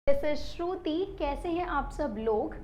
This is श्रुति। कैसे हैं आप सब लोग।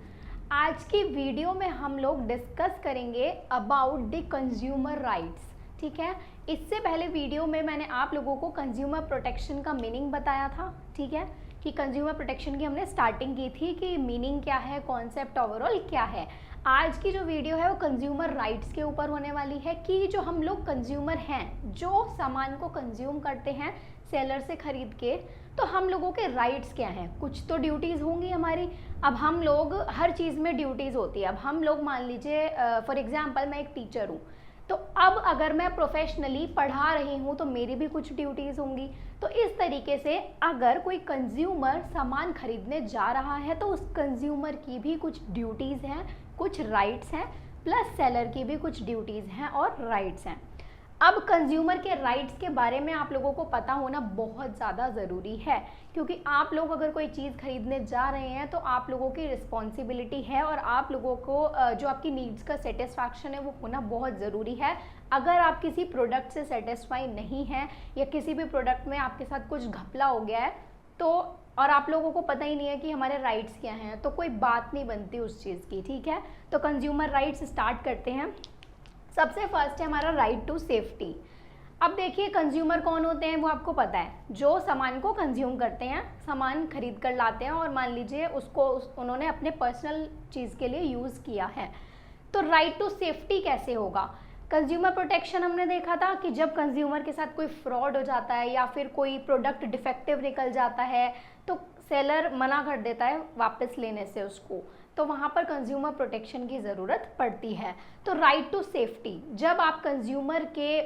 आज की वीडियो में हम लोग डिस्कस करेंगे अबाउट द कंज्यूमर राइट्स। ठीक है, इससे पहले वीडियो में मैंने आप लोगों को कंज्यूमर प्रोटेक्शन का मीनिंग बताया था। ठीक है, कि कंज्यूमर प्रोटेक्शन की हमने स्टार्टिंग की थी कि मीनिंग क्या है, कॉन्सेप्ट ओवरऑल क्या है। आज की जो वीडियो है वो कंज्यूमर राइट्स के ऊपर होने वाली है कि जो हम लोग कंज्यूमर हैं, जो सामान को कंज्यूम करते हैं सेलर से खरीद के, तो हम लोगों के राइट्स क्या हैं। कुछ तो ड्यूटीज़ होंगी हमारी। अब हम लोग हर चीज़ में ड्यूटीज़ होती है। अब हम लोग मान लीजिए फॉर एग्जांपल मैं एक टीचर हूँ, तो अब अगर मैं प्रोफेशनली पढ़ा रही हूँ तो मेरी भी कुछ ड्यूटीज़ होंगी। तो इस तरीके से अगर कोई कंज्यूमर सामान खरीदने जा रहा है तो उस कंज्यूमर की भी कुछ ड्यूटीज़ हैं, कुछ राइट्स हैं, प्लस सेलर की भी कुछ ड्यूटीज़ हैं और राइट्स हैं। अब कंज्यूमर के राइट्स के बारे में आप लोगों को पता होना बहुत ज़्यादा ज़रूरी है, क्योंकि आप लोग अगर कोई चीज़ खरीदने जा रहे हैं तो आप लोगों की रिस्पॉन्सिबिलिटी है और आप लोगों को जो आपकी नीड्स का सेटिस्फैक्शन है वो होना बहुत ज़रूरी है। अगर आप किसी प्रोडक्ट से सेटिस्फाई नहीं हैं या किसी भी प्रोडक्ट में आपके साथ कुछ घपला हो गया है तो और आप लोगों को पता ही नहीं है कि हमारे राइट्स क्या हैं, तो कोई बात नहीं बनती उस चीज़ की। ठीक है, तो कंज्यूमर राइट्स स्टार्ट करते हैं। सबसे फर्स्ट है हमारा राइट टू सेफ्टी। अब देखिए कंज्यूमर कौन होते हैं वो आपको पता है, जो सामान को कंज्यूम करते हैं, सामान खरीद कर लाते हैं और मान लीजिए उसको उन्होंने अपने पर्सनल चीज़ के लिए यूज़ किया है। तो राइट टू सेफ्टी कैसे होगा। कंज्यूमर प्रोटेक्शन हमने देखा था कि जब कंज्यूमर के साथ कोई फ्रॉड हो जाता है या फिर कोई प्रोडक्ट डिफेक्टिव निकल जाता है तो सेलर मना कर देता है वापस लेने से उसको, तो वहाँ पर कंज्यूमर प्रोटेक्शन की ज़रूरत पड़ती है। तो राइट टू सेफ्टी, जब आप कंज्यूमर के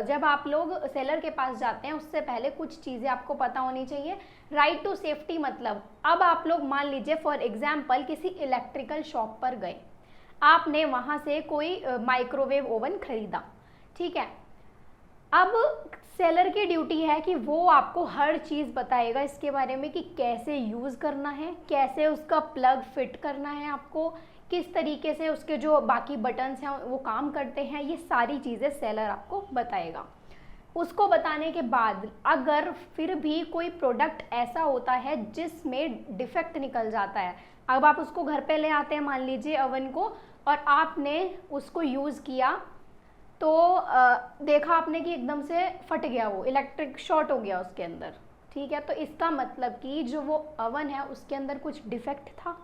जब आप लोग सेलर के पास जाते हैं उससे पहले कुछ चीज़ें आपको पता होनी चाहिए। राइट टू सेफ्टी मतलब अब आप लोग मान लीजिए फॉर एग्जांपल किसी इलेक्ट्रिकल शॉप पर गए, आपने वहाँ से कोई माइक्रोवेव ओवन खरीदा। ठीक है, अब सेलर की ड्यूटी है कि वो आपको हर चीज़ बताएगा इसके बारे में कि कैसे यूज़ करना है, कैसे उसका प्लग फिट करना है, आपको किस तरीके से उसके जो बाकी बटन्स हैं वो काम करते हैं, ये सारी चीज़ें सेलर आपको बताएगा। उसको बताने के बाद अगर फिर भी कोई प्रोडक्ट ऐसा होता है जिसमें डिफेक्ट निकल जाता है, अब आप उसको घर पे ले आते हैं मान लीजिए ओवन को, और आपने उसको यूज़ किया तो देखा आपने कि एकदम से फट गया, वो इलेक्ट्रिक शॉर्ट हो गया उसके अंदर। ठीक है, तो इसका मतलब कि जो वो ओवन है उसके अंदर कुछ डिफेक्ट था।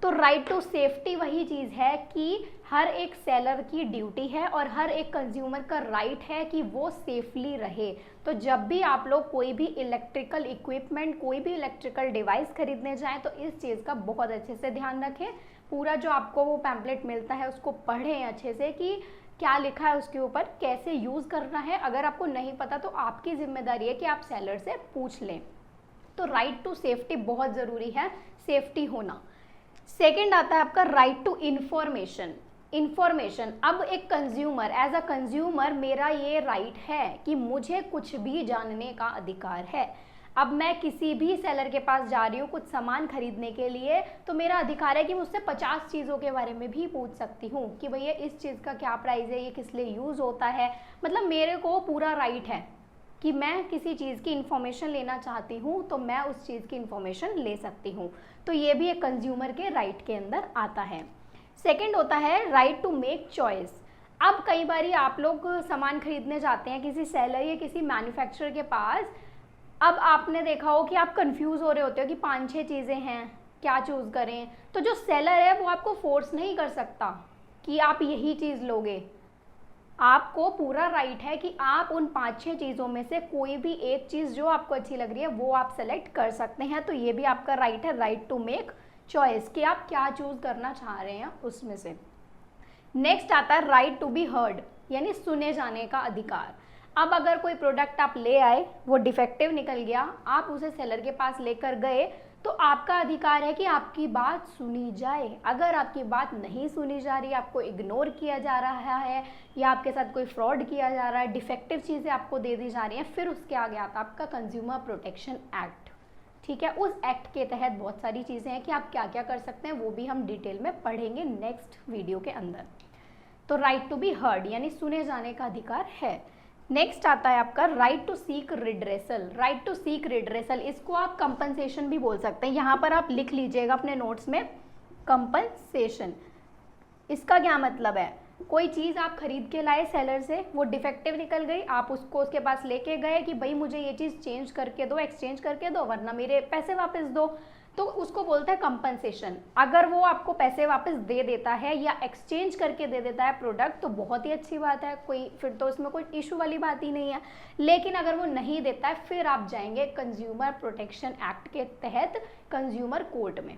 तो राइट टू सेफ्टी वही चीज़ है कि हर एक सेलर की ड्यूटी है और हर एक कंज्यूमर का राइट है कि वो सेफली रहे। तो जब भी आप लोग कोई भी इलेक्ट्रिकल इक्विपमेंट, कोई भी इलेक्ट्रिकल डिवाइस खरीदने जाएं तो इस चीज़ का बहुत अच्छे से ध्यान रखें। पूरा जो आपको वो पैम्पलेट मिलता है उसको पढ़ें अच्छे से कि क्या लिखा है उसके ऊपर, कैसे यूज़ करना है। अगर आपको नहीं पता तो आपकी जिम्मेदारी है कि आप सेलर से पूछ लें। तो राइट टू सेफ्टी बहुत ज़रूरी है, सेफ्टी होना। सेकंड आता है आपका राइट टू इंफॉर्मेशन। इंफॉर्मेशन, अब एक कंज्यूमर, एज अ कंज्यूमर मेरा ये राइट है कि मुझे कुछ भी जानने का अधिकार है। अब मैं किसी भी सेलर के पास जा रही हूँ कुछ सामान खरीदने के लिए, तो मेरा अधिकार है कि मुझसे 50 चीज़ों के बारे में भी पूछ सकती हूँ कि भैया इस चीज़ का क्या प्राइस है, ये किस लिए यूज़ होता है। मतलब मेरे को पूरा राइट है कि मैं किसी चीज़ की इन्फॉर्मेशन लेना चाहती हूँ तो मैं उस चीज़ की इन्फॉर्मेशन ले सकती हूँ। तो ये भी एक कंज्यूमर के राइट के अंदर आता है। सेकंड होता है राइट टू मेक चॉइस। अब कई बार आप लोग सामान खरीदने जाते हैं किसी सेलर या किसी मैन्युफैक्चरर के पास, अब आपने देखा हो कि आप कंफ्यूज हो रहे होते हो कि 5-6 चीज़ें हैं, क्या चूज़ करें। तो जो सेलर है वो आपको फोर्स नहीं कर सकता कि आप यही चीज़ लोगे। आपको पूरा राइट है कि आप उन 5-6 चीज़ों में से कोई भी एक चीज़ जो आपको अच्छी लग रही है वो आप सेलेक्ट कर सकते हैं। तो ये भी आपका राइट है, राइट टू मेक चॉइस, कि आप क्या चूज़ करना चाह रहे हैं उसमें से। नेक्स्ट आता है राइट टू बी हर्ड, यानी सुने जाने का अधिकार। अब अगर कोई प्रोडक्ट आप ले आए, वो डिफेक्टिव निकल गया, आप उसे सेलर के पास लेकर गए, तो आपका अधिकार है कि आपकी बात सुनी जाए। अगर आपकी बात नहीं सुनी जा रही, आपको इग्नोर किया जा रहा है या आपके साथ कोई फ्रॉड किया जा रहा है, डिफेक्टिव चीज़ें आपको दे दी जा रही हैं, फिर उसके आगे आता आपका कंज्यूमर प्रोटेक्शन एक्ट। ठीक है, उस एक्ट के तहत बहुत सारी चीज़ें हैं कि आप क्या क्या कर सकते हैं, वो भी हम डिटेल में पढ़ेंगे नेक्स्ट वीडियो के अंदर। तो राइट टू बी हर्ड यानी सुने जाने का अधिकार है। नेक्स्ट आता है आपका right to seek redressal. Right to seek redressal, इसको आप कंपनसेशन भी बोल सकते हैं। यहाँ पर आप लिख लीजिएगा अपने नोट्स में कंपनसेशन। इसका क्या मतलब है, कोई चीज़ आप खरीद के लाए सेलर से, वो डिफेक्टिव निकल गई, आप उसको उसके पास लेके गए कि भाई मुझे ये चीज़ चेंज करके दो, एक्सचेंज करके दो, वरना मेरे पैसे वापस दो, तो उसको बोलते हैं कंपनसेशन। अगर वो आपको पैसे वापस दे देता है या एक्सचेंज करके दे देता है प्रोडक्ट तो बहुत ही अच्छी बात है, कोई फिर तो उसमें कोई इशू वाली बात ही नहीं है। लेकिन अगर वो नहीं देता है फिर आप जाएंगे कंज्यूमर प्रोटेक्शन एक्ट के तहत कंज्यूमर कोर्ट में,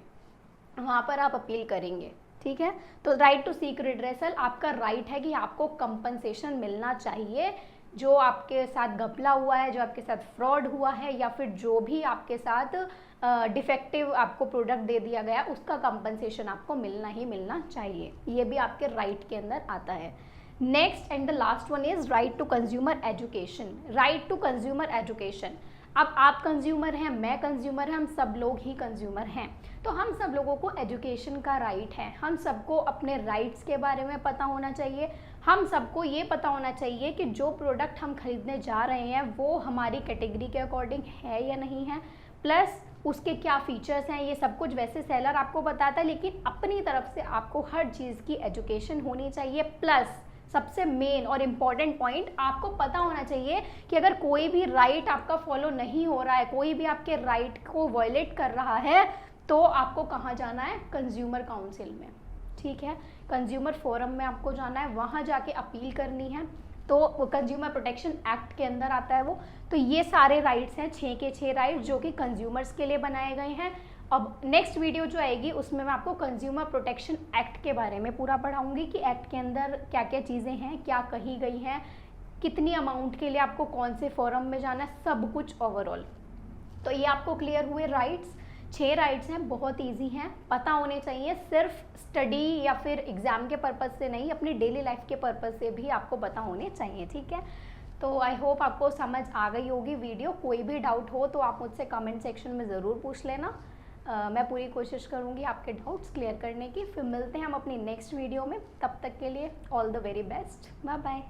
वहाँ पर आप अपील करेंगे। ठीक है, तो राइट टू सीक रिड्रेसल आपका राइट है कि आपको कंपनसेशन मिलना चाहिए। जो आपके साथ घपला हुआ है, जो आपके साथ फ्रॉड हुआ है, या फिर जो भी आपके साथ डिफेक्टिव आपको प्रोडक्ट दे दिया गया, उसका कंपनसेशन आपको मिलना ही मिलना चाहिए। ये भी आपके राइट के अंदर आता है। Next and the last one is right to consumer education. Right to consumer education, अब आप कंज्यूमर हैं, मैं कंज्यूमर हैं, हम सब लोग ही कंज्यूमर हैं, तो हम सब लोगों को एजुकेशन का राइट है। हम सबको अपने राइट्स के बारे में पता होना चाहिए। हम सबको ये पता होना चाहिए कि जो प्रोडक्ट हम खरीदने जा रहे हैं वो हमारी कैटेगरी के अकॉर्डिंग है या नहीं है, प्लस उसके क्या फीचर्स हैं, ये सब कुछ वैसे सेलर आपको बताता है, लेकिन अपनी तरफ से आपको हर चीज़ की एजुकेशन होनी चाहिए। प्लस सबसे मेन और इम्पॉर्टेंट पॉइंट, आपको पता होना चाहिए कि अगर कोई भी राइट आपका फॉलो नहीं हो रहा है, कोई भी आपके राइट को वायलेट कर रहा है, तो आपको कहाँ जाना है, कंज्यूमर काउंसिल में। ठीक है, कंज्यूमर फोरम में आपको जाना है, वहाँ जाके अपील करनी है। तो कंज्यूमर प्रोटेक्शन एक्ट के अंदर आता है वो। तो ये सारे राइट्स हैं, 6 के 6 राइट्स जो कि कंज्यूमर्स के लिए बनाए गए हैं। अब नेक्स्ट वीडियो जो आएगी उसमें मैं आपको कंज्यूमर प्रोटेक्शन एक्ट के बारे में पूरा पढ़ाऊंगी कि एक्ट के अंदर क्या क्या चीज़ें हैं, क्या कही गई हैं, कितनी अमाउंट के लिए आपको कौन से फोरम में जाना है, सब कुछ ओवरऑल। तो ये आपको क्लियर हुए राइट्स। 6 राइट्स हैं, बहुत इजी हैं, पता होने चाहिए। सिर्फ स्टडी या फिर एग्ज़ाम के पर्पज़ से नहीं, अपनी डेली लाइफ के पर्पज़ से भी आपको पता होने चाहिए। ठीक है, तो आई होप आपको समझ आ गई होगी वीडियो। कोई भी डाउट हो तो आप मुझसे कमेंट सेक्शन में ज़रूर पूछ लेना। मैं पूरी कोशिश करूँगी आपके डाउट्स क्लियर करने की। फिर मिलते हैं हम अपनी नेक्स्ट वीडियो में, तब तक के लिए all the very best, bye bye.